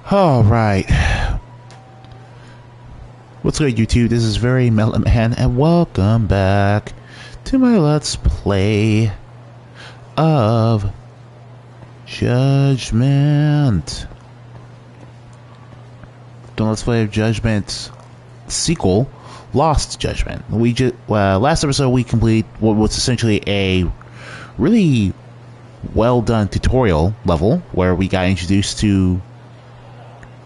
Alright. What's good, YouTube? This is Very Melon Man, and welcome back to my Let's Play of Judgment. The Let's Play of Judgment sequel, Lost Judgment. We just last episode we completed what was essentially a really well done tutorial level where we got introduced to,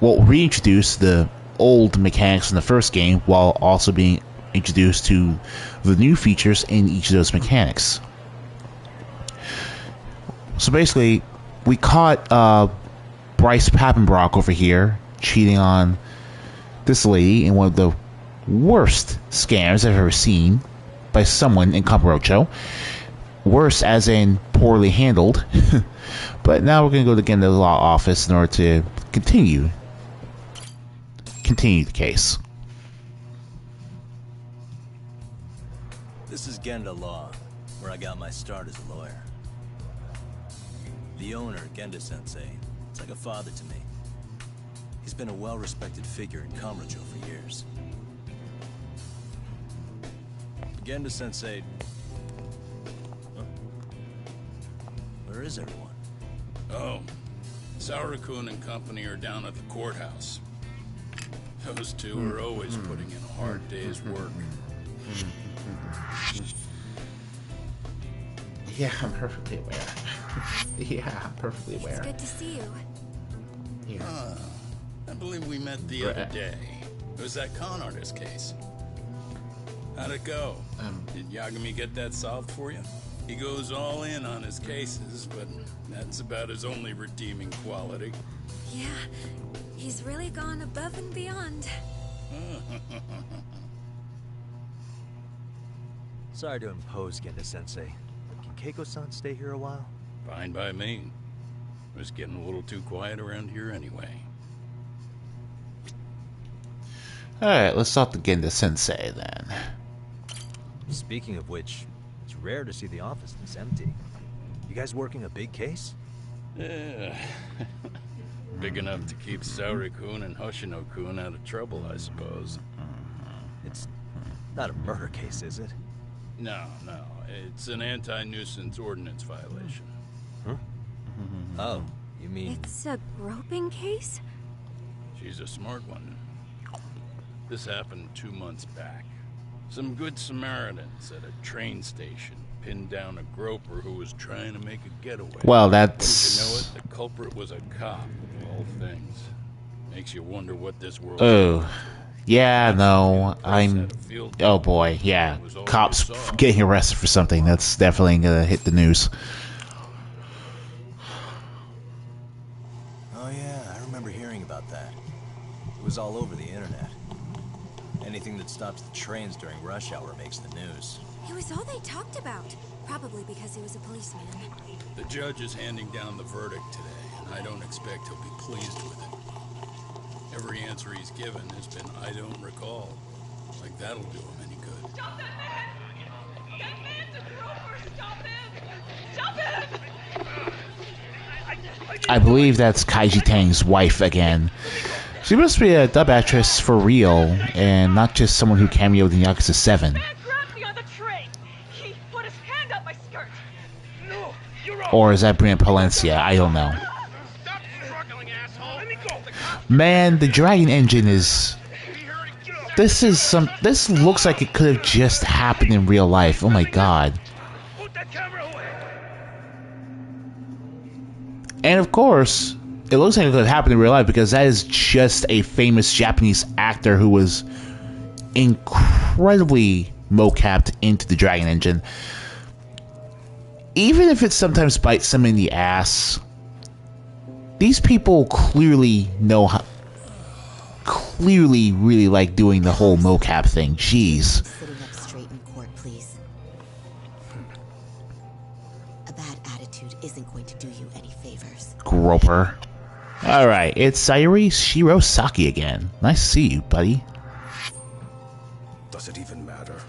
well, reintroduced the old mechanics in the first game while also being introduced to the new features in each of those mechanics. So basically, we caught Bryce Pappenbrock over here cheating on this lady in one of the worst scams I've ever seen by someone in Kamurocho. Worse as in poorly handled. But now we're going to go again to the law office in order to continue the case. This is Genda Law, where I got my start as a lawyer. The owner, Genda-sensei, it's like a father to me. He's been a well-respected figure in Kamurocho for years. Genda-sensei... Huh? Where is everyone? Oh, Saura-kun and company are down at the courthouse. Those two are always putting in a hard day's work. Yeah, I'm perfectly aware. Yeah, I'm perfectly aware. It's good to see you. Yeah. I believe we met the other day. It was that con artist case. How'd it go? Did Yagami get that solved for you? He goes all in on his cases, but that's about his only redeeming quality. Yeah, he's really gone above and beyond. Sorry to impose, Genda-sensei. Can Keiko-san stay here a while? Fine by me. It was getting a little too quiet around here anyway. Alright, let's talk to Genda-sensei then. Speaking of which, it's rare to see the office this empty. You guys working a big case? Yeah. Big enough to keep Saori-kun and Hoshino-kun out of trouble, I suppose. It's not a murder case, is it? No. It's an anti-nuisance ordinance violation. Huh? Oh, you mean... It's a groping case? She's a smart one. This happened 2 months back. Some good Samaritans at a train station pinned down a groper who was trying to make a getaway. Well, that's... Don't you know it? The culprit was a cop, of all things. Makes you wonder what this world... Oh. Yeah, no, I'm... Oh boy, yeah. Cops getting arrested for something. That's definitely gonna hit the news. Oh yeah, I remember hearing about that. It was all over the internet. Anything that stops the trains during rush hour makes the news. It was all they talked about. Probably because he was a policeman. The judge is handing down the verdict today, and I don't expect he'll be pleased with it. Every answer he's given has been, I don't recall. Like that'll do him any good. Stop that man! That man's a groper! Stop him! Stop him! I believe that's Kaiji Tang's wife again. She must be a dub actress for real, and not just someone who cameoed in Yakuza 7. Man grabbed me on the train! He put his hand up my skirt! No, you're wrong! Or is that Brian Palencia? I don't know. Stop struggling, asshole! Let me go! Man, the Dragon Engine is... This looks like it could have just happened in real life. Oh my god. Put that camera away! And of course, it looks like it could have happened in real life because that is just a famous Japanese actor who was incredibly mocapped into the Dragon Engine. Even if it sometimes bites them in the ass, these people clearly know how... Clearly really like doing the whole mocap thing. Jeez. Sitting up straight in court, please. A bad attitude isn't going to do you any favors. Groper. Alright, it's Sayuri Shirosaki again. Nice to see you, buddy. Does it even matter?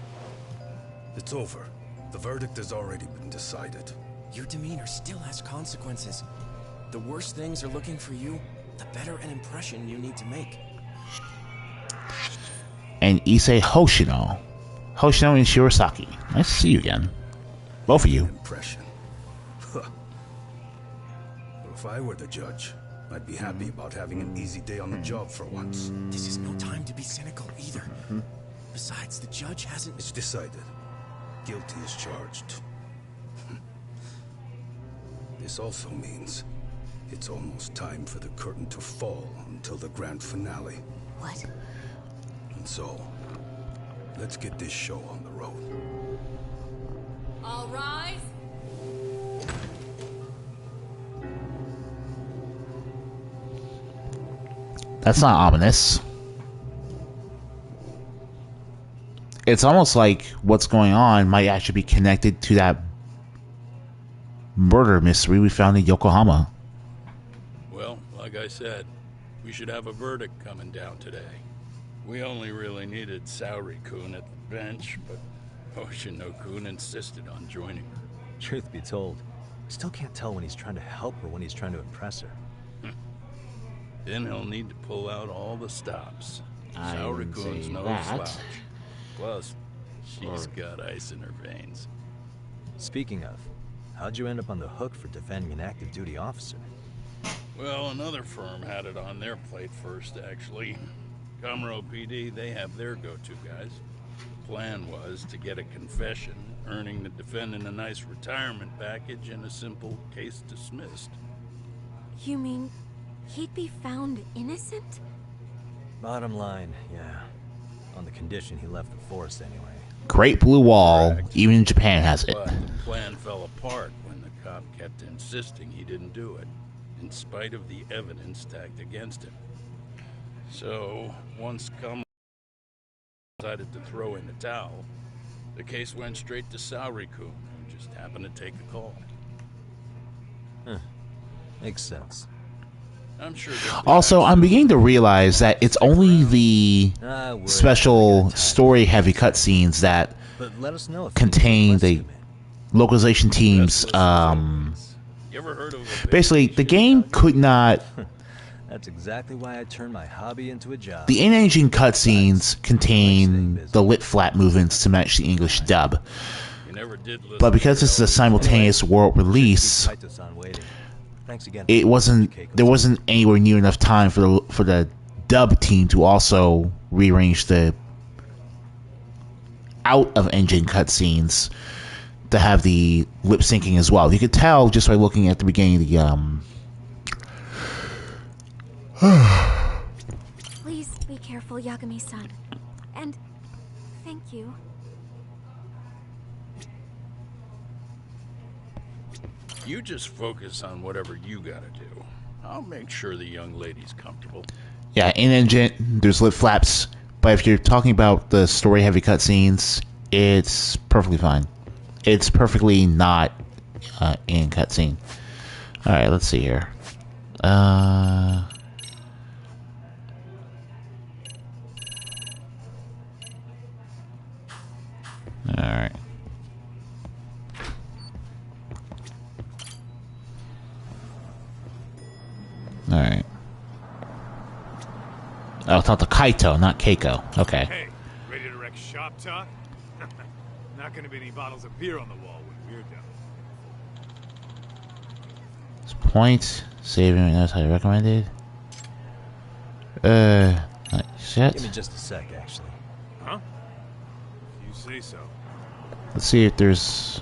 It's over. The verdict has already been decided. Your demeanor still has consequences. The worst things are looking for you the better an impression you need to make. And Issei Hoshino. Hoshino and Shirosaki. Nice to see you again. Both of you. Impression. Well, if I were the judge, I'd be happy about having an easy day on the job for once. This is no time to be cynical either. Besides, the judge hasn't... It's decided. Guilty is charged. This also means it's almost time for the curtain to fall until the grand finale. What? And so, let's get this show on the road. All rise. That's not ominous. It's almost like what's going on might actually be connected to that murder mystery we found in Yokohama. Well, like I said, we should have a verdict coming down today. We only really needed Saori-kun at the bench, but Hoshino-kun insisted on joining her. Truth be told, I still can't tell when he's trying to help her when he's trying to impress her. Then he'll need to pull out all the stops. I Saori-kun's wouldn't say no that. slouch. Plus, she's got ice in her veins. Speaking of, how'd you end up on the hook for defending an active duty officer? Well, another firm had it on their plate first, actually. Comro PD, they have their go-to guys. Plan was to get a confession, earning the defendant a nice retirement package and a simple case dismissed. You mean he'd be found innocent? Bottom line, yeah. On the condition he left the force anyway. Great Blue Wall. Correct. Even in Japan has it. But the plan fell apart when the cop kept insisting he didn't do it, in spite of the evidence stacked against him. So, once Comro decided to throw in the towel, the case went straight to Saori-kun, who just happened to take the call. Makes sense. I'm sure. Also, I'm beginning to realize that it's only the special story-heavy cutscenes that But let us know if contain the localization teams. You ever heard of Basically, the game could not. That's exactly why I turned my hobby into a job. The in-engine cutscenes contain the lit-flat movements to match the English dub. You never did listen But because this is a simultaneous world release, Thanks again. it wasn't. There wasn't anywhere near enough time for the dub team to also rearrange the out-of-engine cutscenes to have the lip syncing as well. You could tell just by looking at the beginning of the Please be careful, Yagami-san. And thank you. You just focus on whatever you gotta do. I'll make sure the young lady's comfortable. Yeah, in-engine, there's lip flaps, but if you're talking about the story-heavy cutscenes, it's perfectly fine. It's perfectly not in cutscene. Alright, let's see here. Alright. Alright. Oh, it's not the Kaito, not Keiko. Okay. Hey, ready to wreck shop talk? Not gonna be any bottles of beer on the wall when we're done. It's point. Saving knows how you recommended. Shit. Give me just a sec, actually. Huh? You say so. Let's see if there's...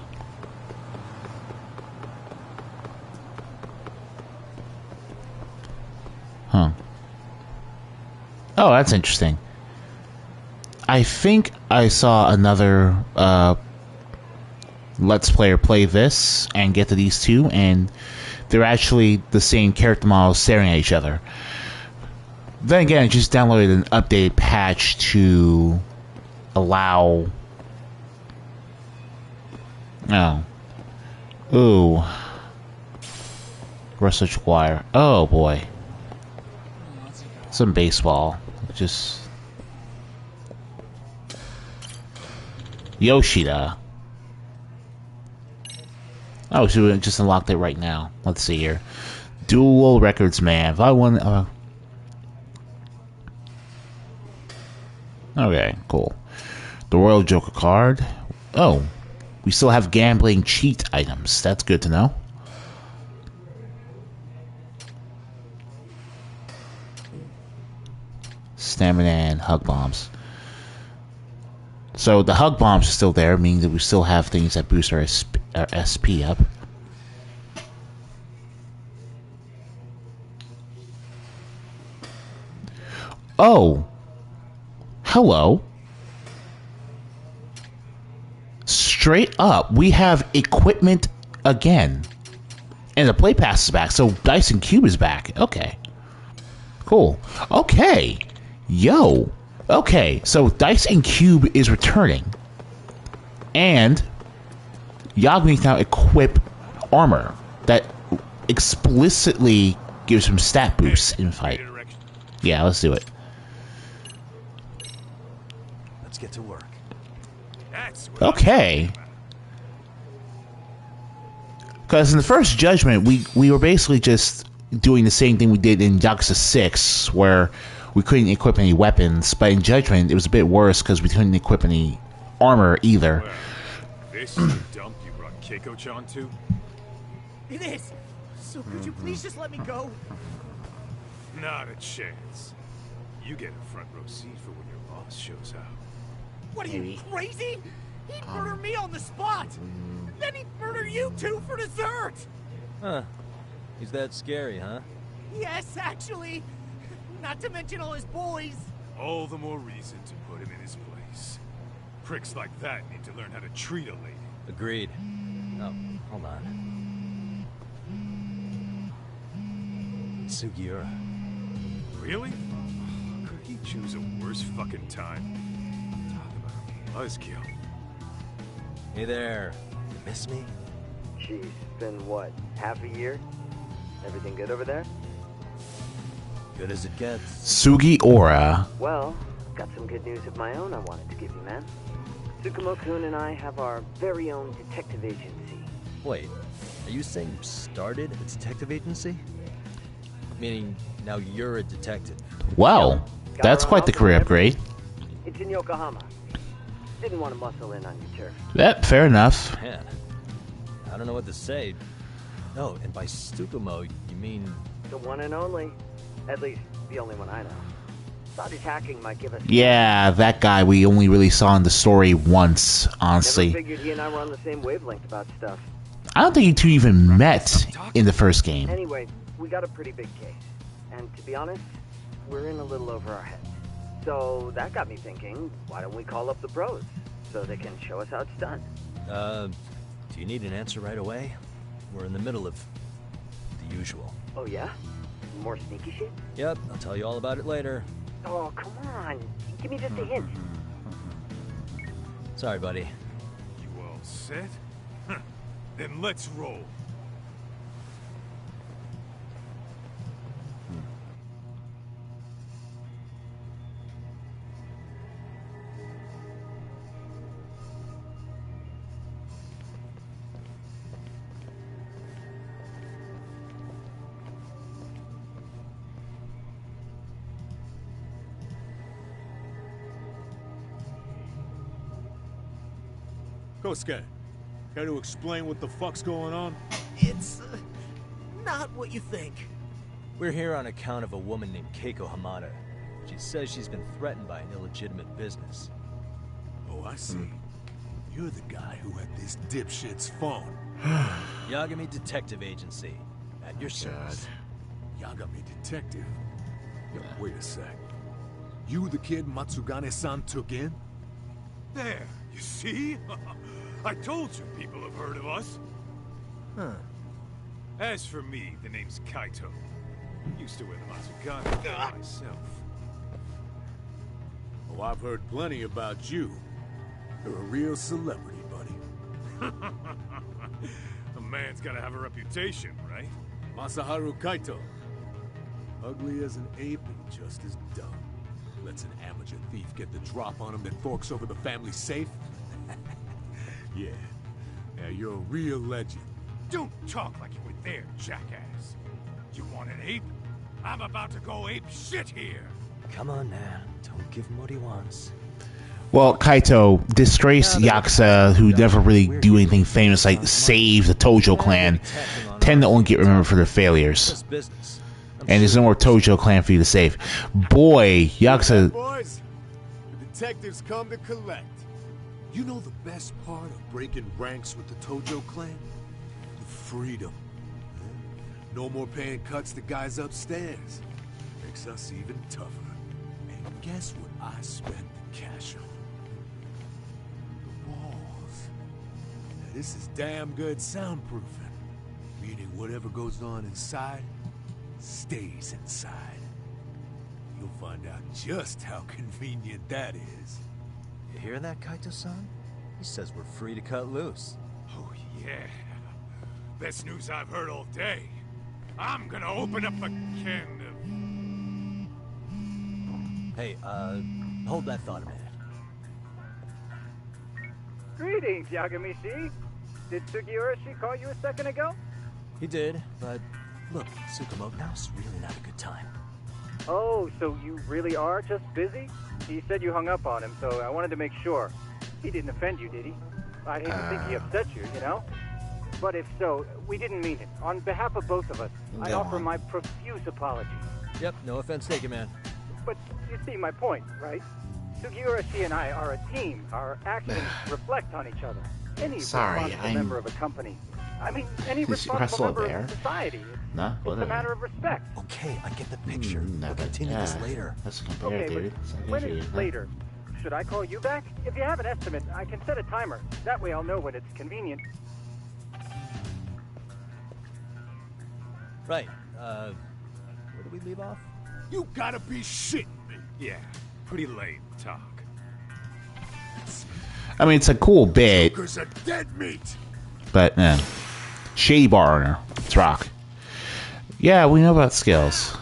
Huh. Oh, that's interesting. I think I saw another Let's Player play this and get to these two, and they're actually the same character models staring at each other. Then again, I just downloaded an updated patch to allow... Oh. Ooh. Russell Wire. Oh boy. Some baseball. Just... Yoshida. Oh, so we just unlocked it right now. Let's see here. Dual records, man. If I want... Okay, cool. The Royal Joker card. Oh, we still have gambling cheat items. That's good to know. Stamina and hug bombs. So the hug bombs are still there, meaning that we still have things that boost our SP up. Oh, hello. Straight up, we have equipment again. And the play pass is back, so Dice and Cube is back. Okay. Cool. Okay. Yo. Okay, so Dice and Cube is returning. And Yagami can now equip armor that explicitly gives him stat boosts in fight. Yeah, let's do it. Let's get to work. Okay. Because in the first Judgment, we were basically just doing the same thing we did in Yakuza 6, where we couldn't equip any weapons. But in Judgment, it was a bit worse because we couldn't equip any armor either. Well, this is the dump you brought Keiko-chan to? It is! So could you please just let me go? Not a chance. You get a front row seat for when your boss shows up. What are you, crazy? He'd murder me on the spot! Then he'd murder you two for dessert! Huh. He's that scary, huh? Yes, actually. Not to mention all his boys. All the more reason to put him in his place. Pricks like that need to learn how to treat a lady. Agreed. Oh, hold on. Sugiura. Really? Could he choose a worse fucking time? Talk about buzzkill. Hey there. You miss me? She's been, what, half a year? Everything good over there? Good as it gets. Sugiura. Well, got some good news of my own I wanted to give you, man. Tsukumo-kun and I have our very own detective agency. Wait, are you saying you started a detective agency? Meaning, now you're a detective. Wow, that's quite the career upgrade. It's in Yokohama. Didn't want to muscle in on your turf. Yep, fair enough. Man, I don't know what to say. No, and by Tsukumo, you mean... The one and only. At least, the only one I know. Thought his hacking might give us... Yeah, that guy we only really saw in the story once, honestly. Never figured he and I were on the same wavelength about stuff. I don't think you two even met in the first game. Anyway, we got a pretty big case. And to be honest, we're in a little over our heads. So that got me thinking, why don't we call up the pros? So they can show us how it's done. Do you need an answer right away? We're in the middle of the usual. Oh yeah? More sneaky shit? Yep, I'll tell you all about it later. Oh, come on. Give me just a hint. Sorry, buddy. You all set? Then let's roll. Kosuke, care to explain what the fuck's going on? It's... not what you think. We're here on account of a woman named Keiko Hamada. She says she's been threatened by an illegitimate business. Oh, I see. You're the guy who had this dipshit's phone. Yagami Detective Agency. At your service. Yagami Detective? Yo, wait a sec. You the kid Matsugane-san took in? There, you see? I told you people have heard of us. Huh. As for me, the name's Kaito. Used to wear the Matsugane myself. Oh, I've heard plenty about you. You're a real celebrity, buddy. A man's gotta have a reputation, right? Masaharu Kaito. Ugly as an ape and just as dumb. Lets an amateur thief get the drop on him that forks over the family safe? Yeah. Yeah, you're a real legend. Don't talk like you were there, jackass. You want an ape? I'm about to go ape shit here. Come on now, don't give him what he wants. Well, Kaito, disgraced Yakuza who never really do anything famous like save the Tojo clan, tend to only get remembered for their failures. And there's no more Tojo clan for you to save. Boy, Yakuza... Boys, the detectives come to collect. You know the best part of breaking ranks with the Tojo clan? The freedom. No more paying cuts to guys upstairs. Makes us even tougher. And guess what I spent the cash on? This is damn good soundproofing, meaning whatever goes on inside stays inside. You'll find out just how convenient that is. You hear that, Kaito-san? He says we're free to cut loose. Oh yeah, best news I've heard all day. I'm gonna open up a can of... Hey, hold that thought a minute. Greetings, Yagami-shi. Did Sugiura-shi call you a second ago? He did, but look, Tsukumo, now's really not a good time. Oh, so you really are just busy? He said you hung up on him, so I wanted to make sure. He didn't offend you, did he? I hate to think he upset you, you know? But if so, we didn't mean it. On behalf of both of us, I offer my profuse apologies. Yep, no offense taken, man. But you see my point, right? Sugiura-shi and I are a team. Our actions reflect on each other. Any responsible member of a company. I mean, any responsible member of society. It's a matter of respect. Okay, I get the picture. We'll continue this later. Let's compare, Okay, dude. but when is later? Should I call you back? If you have an estimate, I can set a timer. That way I'll know when it's convenient. Right, where do we leave off? You gotta be shitting me. Yeah, pretty lame talk. I mean, it's a cool bit. Joker's a dead meat. But, Shady Bar owner. It's rock. Yeah, we know about skills.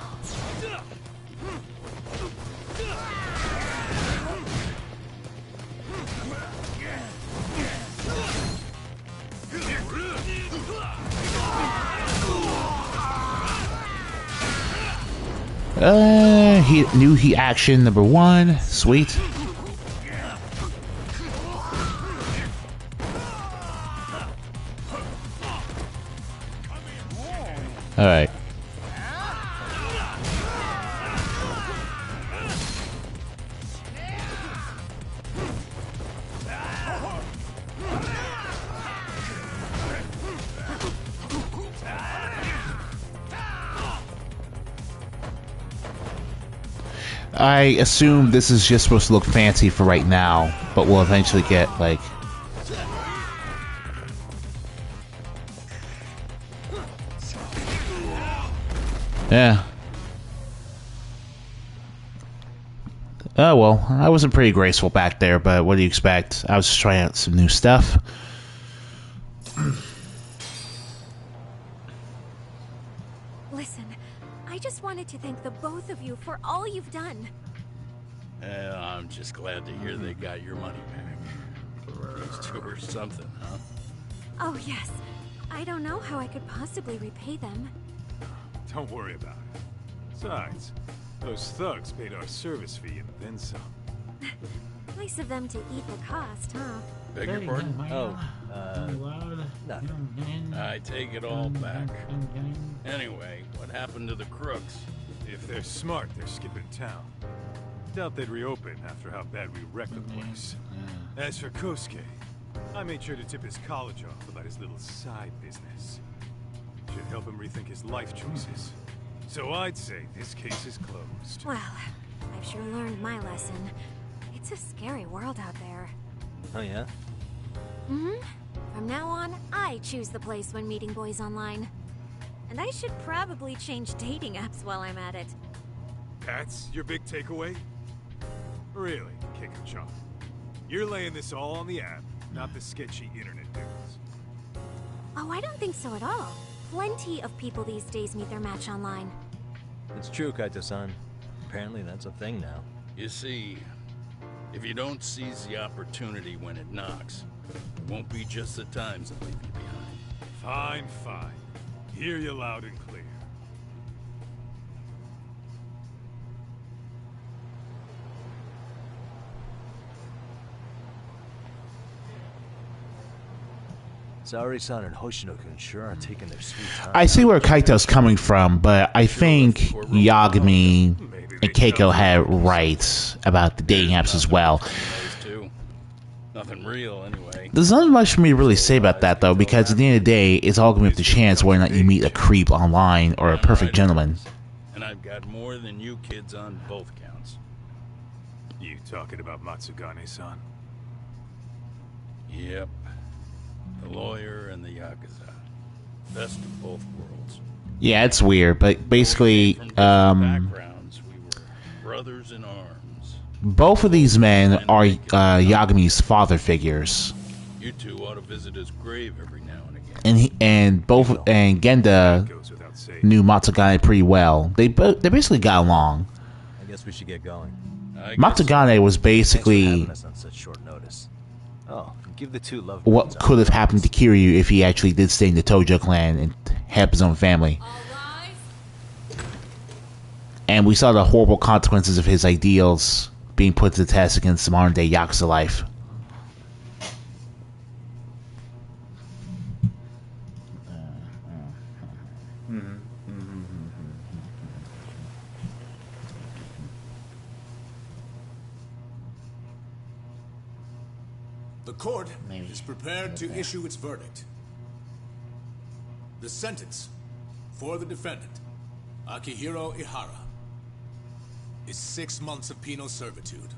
New heat action number 1. Sweet. Alright. I assume this is just supposed to look fancy for right now, but we'll eventually get, like... Yeah. Oh, well, I wasn't pretty graceful back there, but what do you expect? I was just trying out some new stuff. Listen, I just wanted to thank the both of you for all you've done. I'm just glad to hear they got your money back. These two are something, huh? Oh, yes. I don't know how I could possibly repay them. Don't worry about it. Besides, those thugs paid our service fee and then some. Nice of them to eat the cost, huh? Beg your pardon? Nothing. I take it all back. Anyway, what happened to the crooks? If they're smart, they're skipping town. Doubt they'd reopen after how bad we wrecked the place. As for Kosuke, I made sure to tip his college off about his little side business. Should help him rethink his life choices. So I'd say this case is closed. Well, I've sure learned my lesson. It's a scary world out there. Oh, yeah? Mm-hmm. From now on, I choose the place when meeting boys online. And I should probably change dating apps while I'm at it. That's your big takeaway? Really, Kiko-chan? You're laying this all on the app, not the sketchy internet news. Oh, I don't think so at all. Plenty of people these days meet their match online. It's true, Kaito-san. Apparently that's a thing now. You see, if you don't seize the opportunity when it knocks, it won't be just the times that leave you behind. Fine, fine. Hear you loud and clear. Saori-san and Hoshino-kun sure are taking their sweet time. I see where Kaito's coming from, but I think Yagami and Keiko had rights about the dating apps as well. Nothing real, anyway. There's not much for me to really say about that, though, because at the end of the day, it's all going to be up to chance whether or not you meet a creep online or a perfect gentleman. And I've got more than you kids on both counts. You talking about Matsugane-san? Yep. The lawyer and the Yakuza. Best of both worlds. Yeah, it's weird, but basically, backgrounds, we were brothers in arms. Both of these men are Yagami's father figures. You two ought to visit his grave every now and again. And Genda knew Matsugane pretty well. They basically got along. I guess we should get going. Matsugane was basically Thanks for having us on such short notice. Oh, give the two loved what ones could have happened to Kiryu if he actually did stay in the Tojo clan and have his own family. And we saw the horrible consequences of his ideals being put to the test against the modern day Yakuza life. The court is prepared to issue its verdict. The sentence for the defendant, Akihiko Ehara, is 6 months of penal servitude.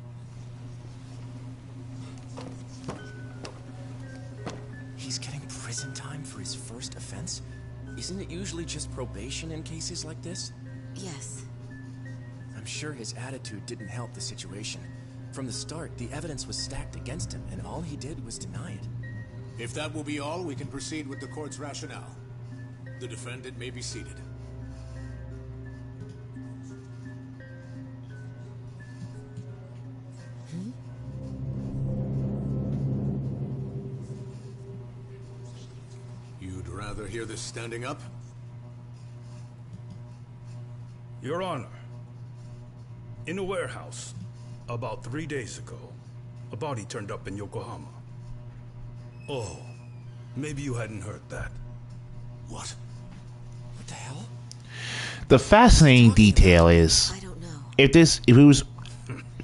He's getting prison time for his first offense? Isn't it usually just probation in cases like this? Yes. I'm sure his attitude didn't help the situation. From the start, the evidence was stacked against him, and all he did was deny it. If that will be all, we can proceed with the court's rationale. The defendant may be seated. You'd rather hear this standing up? Your Honor, in a warehouse, about 3 days ago, a body turned up in Yokohama. Oh, maybe you hadn't heard that. What? What the hell? The fascinating detail is, if it was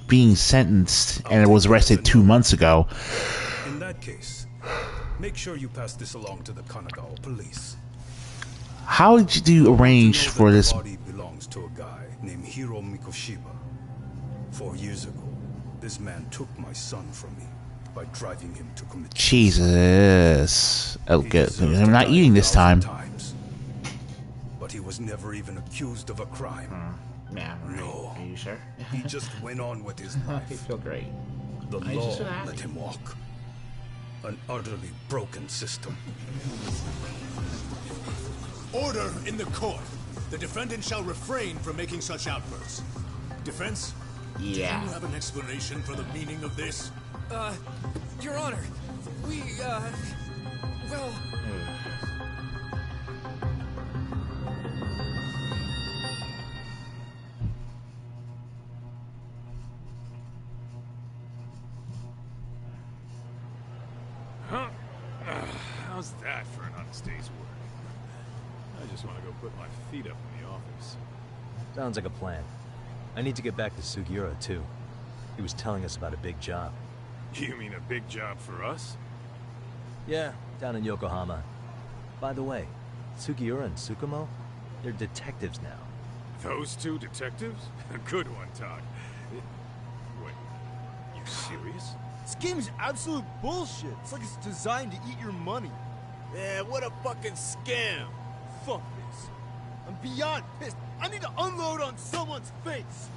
being sentenced and it was arrested 2 months ago, In that case, make sure you pass this along to the Kanagawa police. how did you arrange for this? The body belongs to a guy named Hiro Mikoshiba. 4 years ago, this man took my son from me by driving him to commit. Jesus. Oh, good. I'm not eating this time. But he was never even accused of a crime. Yeah, no. Are you sure? He just went on with his life. I feel great. The I law just wanna ask let him walk. An utterly broken system. Order in the court. The defendant shall refrain from making such outbursts. Defense? Yeah. Do you have an explanation for the meaning of this? Your Honor, we, well... Huh? How's that for an honest day's work? I just want to go put my feet up in the office. Sounds like a plan. I need to get back to Sugiura, too. He was telling us about a big job. You mean a big job for us? Yeah, down in Yokohama. By the way, Sugiura and Tsukumo, they're detectives now. Those two detectives? Good one, Todd. Wait, you serious? This game's absolute bullshit. It's like it's designed to eat your money. Yeah, what a fucking scam. Fuck this. I'm beyond pissed. I need to unload on someone's face.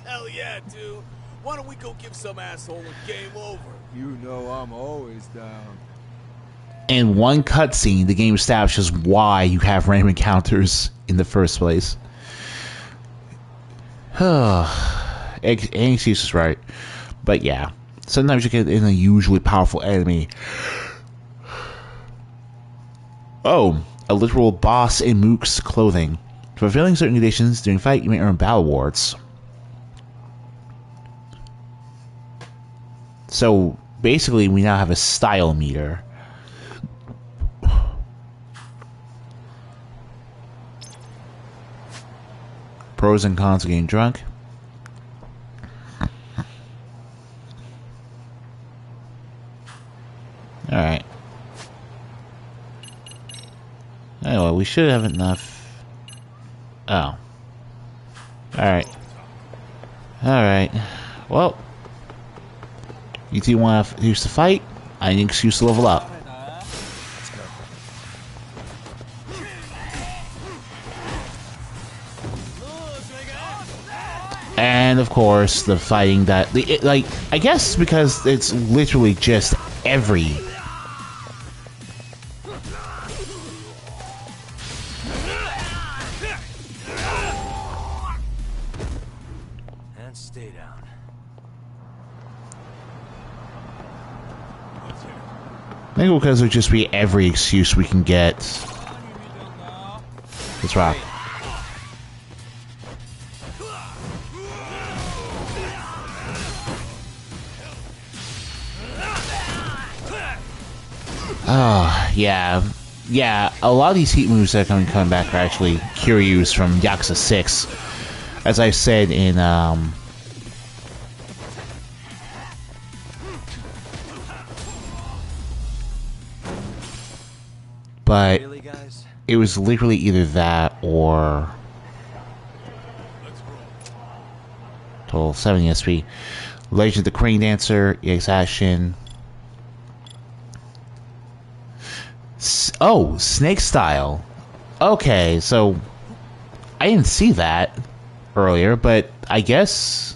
Hell yeah, dude. Why don't we go give some asshole a game over? You know I'm always down. In one cutscene, the game establishes why you have random encounters in the first place. Excuse is right. But yeah, sometimes you get an unusually powerful enemy. Oh, a literal boss in Mook's clothing. Fulfilling certain conditions during fight, you may earn battle awards. So basically, we now have a style meter. Pros and cons of getting drunk. Alright. Anyway, we should have enough. Oh. Alright. Alright. Well. You two want to use the fight? I need an excuse to level up. And of course, the fighting that, like, I guess because it's literally just every. And stay down. Maybe because it would just be every excuse we can get. Let's rock. Oh, yeah. Yeah, a lot of these heat moves that are coming back are actually Kiryu's from Yakuza 6. As I said in, but it was literally either that or Total 7 ESP. Legend of the Crane Dancer, EX Action. Oh, Snake Style. Okay, so I didn't see that earlier, but I guess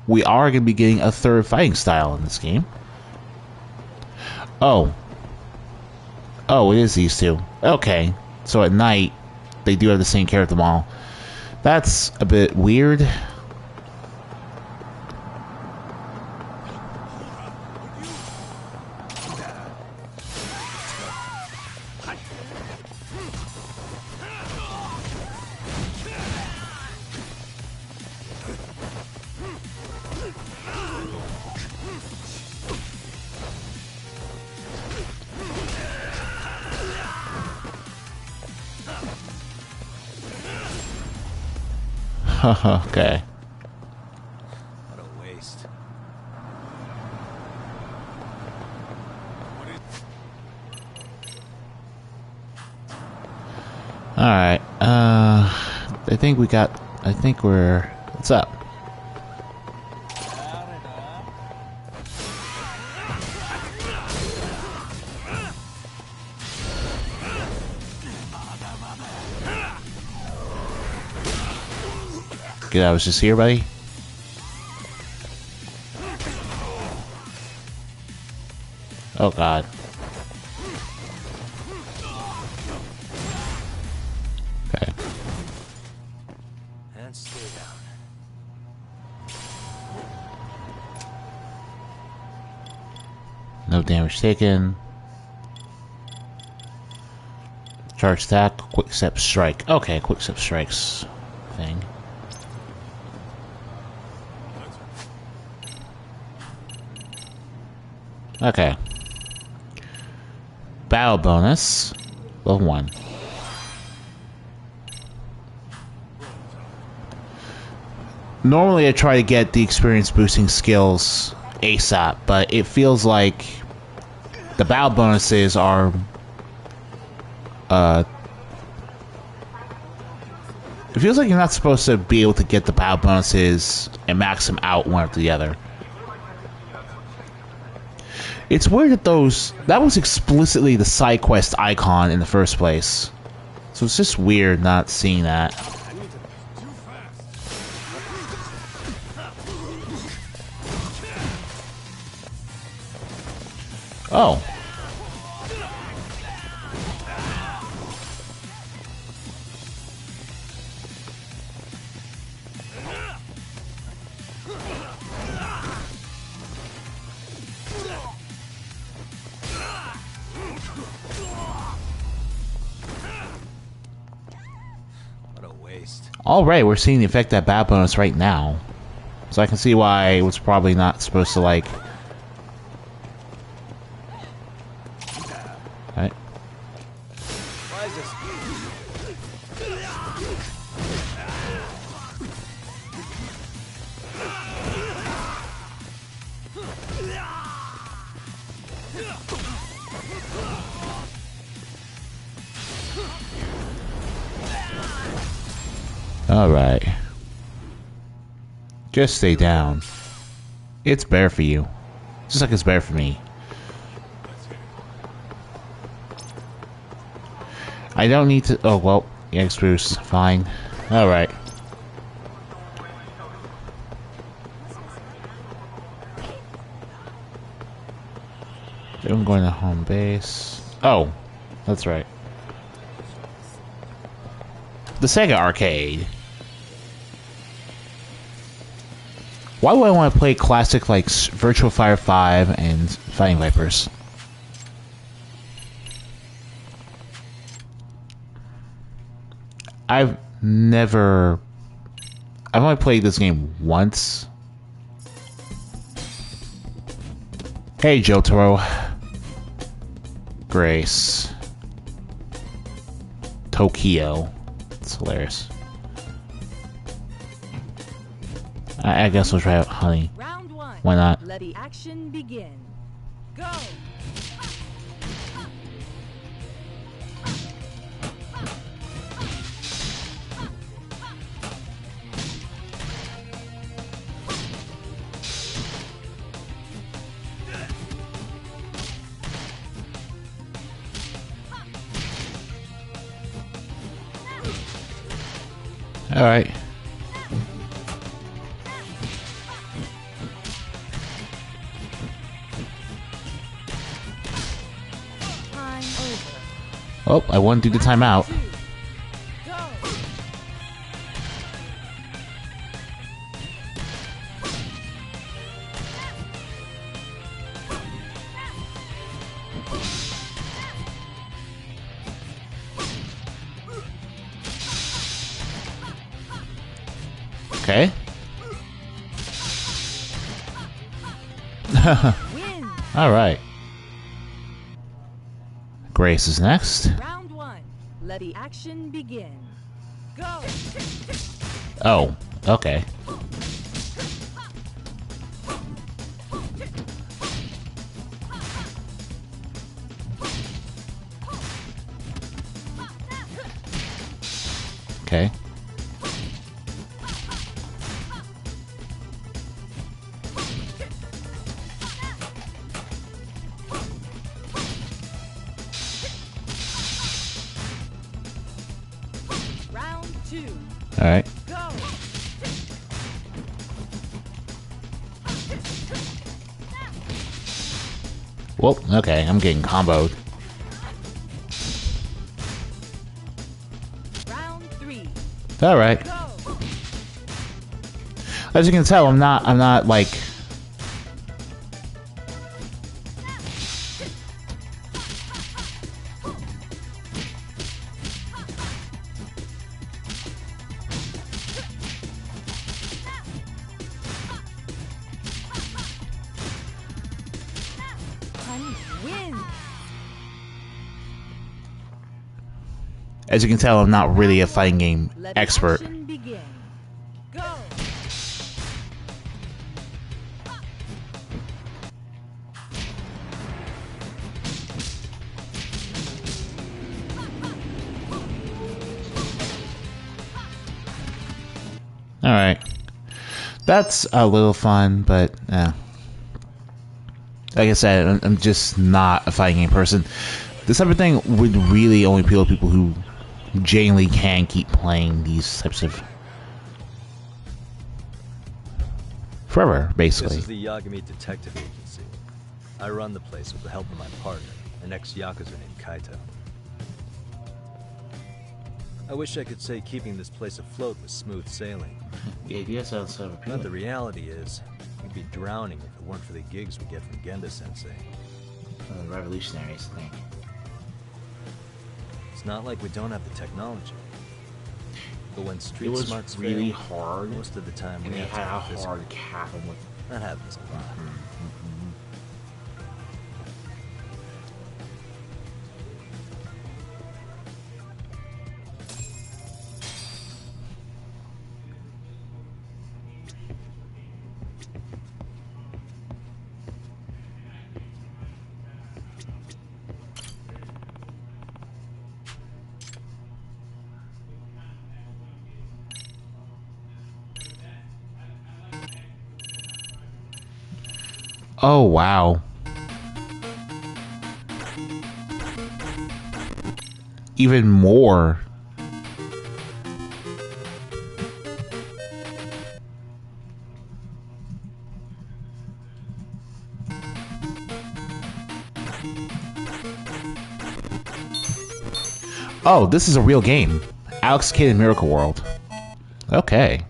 we are going to be getting a third fighting style in this game. Oh. Oh, it is these two. Okay, so at night, they do have the same character model. That's a bit weird. Okay. What a waste. Alright, I think we got, what's up? Good, I was just here, buddy. Oh god. Okay. And stay down. No damage taken. Charge attack, quick step strike. Okay, quick step strikes thing. Okay. Battle bonus. Level 1. Normally I try to get the experience boosting skills ASAP, but it feels like the battle bonuses are it feels like you're not supposed to be able to get the battle bonuses and max them out one after the other. It's weird that that was explicitly the side quest icon in the first place. So it's just weird not seeing that. Oh. Alright, we're seeing the effect of that bat bonus right now. So I can see why it was probably not supposed to, like... Right. Alright. Just stay down. It's better for you. Just like it's better for me. I don't need to... Oh, well. Yeah, Spruce. Fine. Alright. I'm going to home base. Oh. That's right. The Sega Arcade. Why would I want to play classic like Virtua Fighter 5 and Fighting Vipers? I've only played this game once. Hey, Jotaro. Grace. Tokyo. It's hilarious. I guess we'll try out Honey. Round one. Why not? Let the action begin. Go. All right. Oh, I won't do the timeout. Okay. All right. Grace is next. Round one. Let the action begin. Go. Oh, okay. Okay. All right. Well, okay, I'm getting comboed. Round three. All right. As you can tell, I'm not like. As you can tell, I'm not really a fighting game expert. Alright. That's a little fun, but like I said, I'm just not a fighting game person. This type of thing would really only appeal to people who genuinely can keep playing these types of forever, basically. This is the Yagami Detective Agency. I run the place with the help of my partner, an ex-Yakuza named Kaito. I wish I could say keeping this place afloat was smooth sailing. The idea sounds so appealing. But the reality is, we'd be drowning if it weren't for the gigs we get from Genda-sensei. Revolutionaries thing. It's not like we don't have the technology. But when street it was smarts really fail, hard, most of the time and we they have had to a hard cap on what that happens a lot. Oh, wow. Even more. Oh, this is a real game. Alex Kidd in Miracle World. Okay.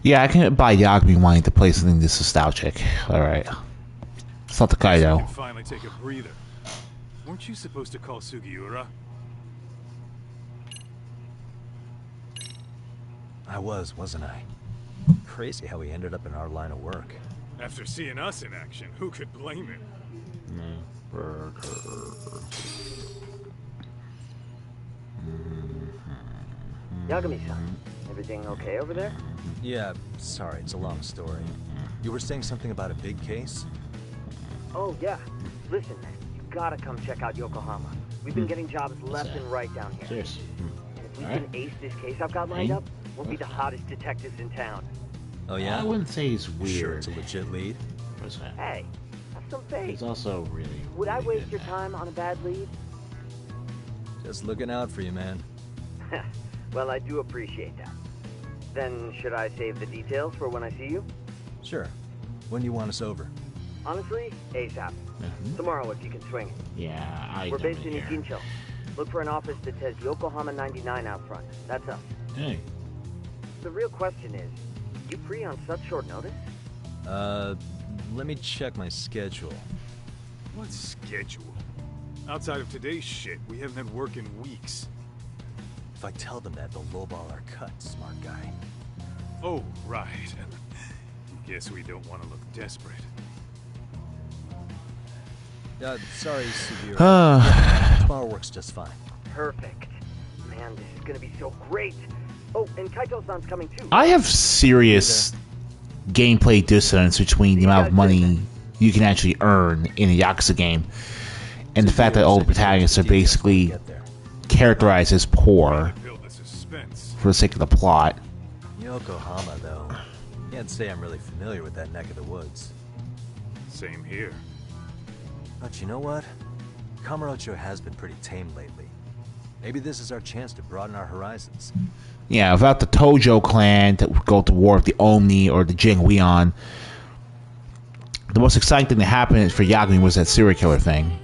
Yeah, I can buy Yagami wanting to play something this nostalgic. Alright. It's not the guy, though. You can finally take a breather. Weren't you supposed to call Sugiura? I wasn't I? Crazy how he ended up in our line of work. After seeing us in action, who could blame him? Yagami-san, everything okay over there? Yeah, sorry, it's a long story. You were saying something about a big case? Oh, yeah. Listen, man, you gotta come check out Yokohama. We've been getting jobs left and right down here. Cheers. And if we can ace this case I've got lined up, we'll be the hottest detectives in town. Oh, yeah? I wouldn't say he's weird. Sure, it's a legit lead. Hey, have some faith. He's also really... Would I waste your time on a bad lead? Just looking out for you, man. Well, I do appreciate that. Then, should I save the details for when I see you? Sure. When do you want us over? Honestly, ASAP. Tomorrow, if you can swing it. Yeah, We're based in Igincho. Look for an office that says Yokohama 99 out front. That's us. Hey. The real question is, you free on such short notice? Let me check my schedule. What schedule? Outside of today's shit, we haven't had work in weeks. If I tell them that, they'll lowball our cut, smart guy. Oh, right. Guess we don't want to look desperate. Sorry, Sugiura. Yeah, tomorrow works just fine. Perfect. Man, this is gonna be so great. Oh, and Kaito-san's coming too. I have serious gameplay dissonance between the amount of money you can actually earn in a Yakuza game and the fact that all the protagonists are basically characterized as poor for the sake of the plot. Yokohama, though. Can't say I'm really familiar with that neck of the woods. Same here. But you know what? Kamurocho has been pretty tame lately. Maybe this is our chance to broaden our horizons. Yeah, without the Tojo clan that would go to war with the Omni or the Jingweon, the most exciting thing that happened for Yagami was that serial killer thing.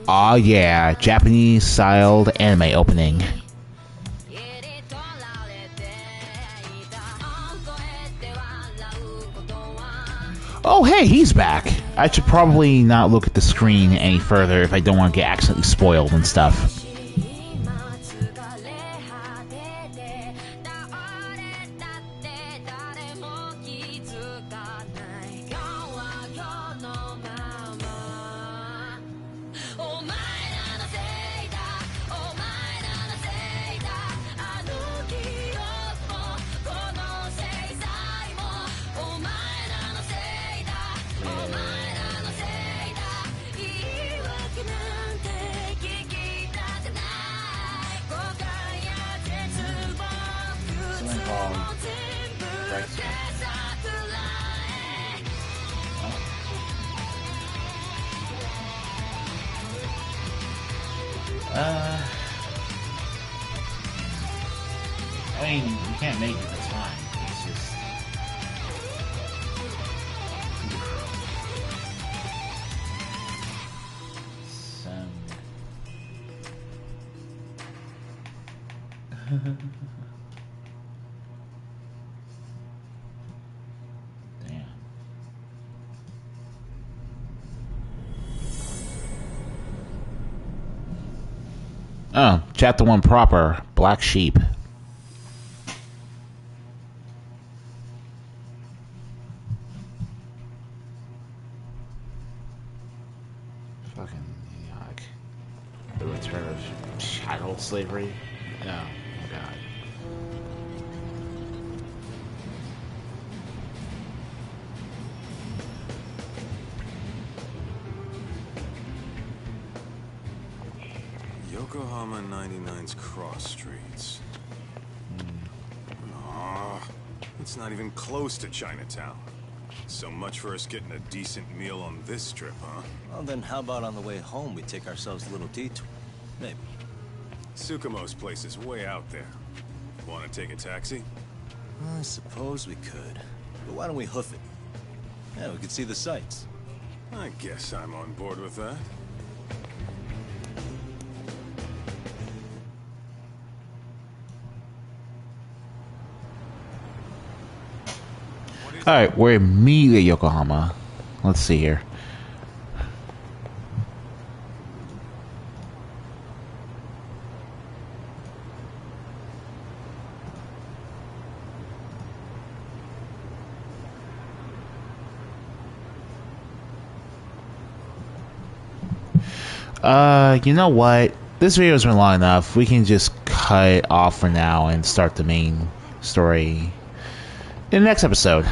Aw yeah, Japanese-styled anime opening. Oh hey, he's back! I should probably not look at the screen any further if I don't want to get accidentally spoiled and stuff. I mean, you can't make it the time. It's just... Damn. Oh, chapter 1 proper, Black Sheep. Fucking yuck. The return of chattel slavery. Oh my god. Yokohama 99's cross streets. Aw, it's not even close to Chinatown. So much for us getting a decent meal on this trip, huh? Well, then how about on the way home we take ourselves a little detour? Maybe. Tsukumo's place is way out there. Want to take a taxi? I suppose we could. But why don't we hoof it? Yeah, we could see the sights. I guess I'm on board with that. Alright, we're immediately at Yokohama. Let's see here. You know what? This video's been long enough. We can just cut it off for now and start the main story in the next episode.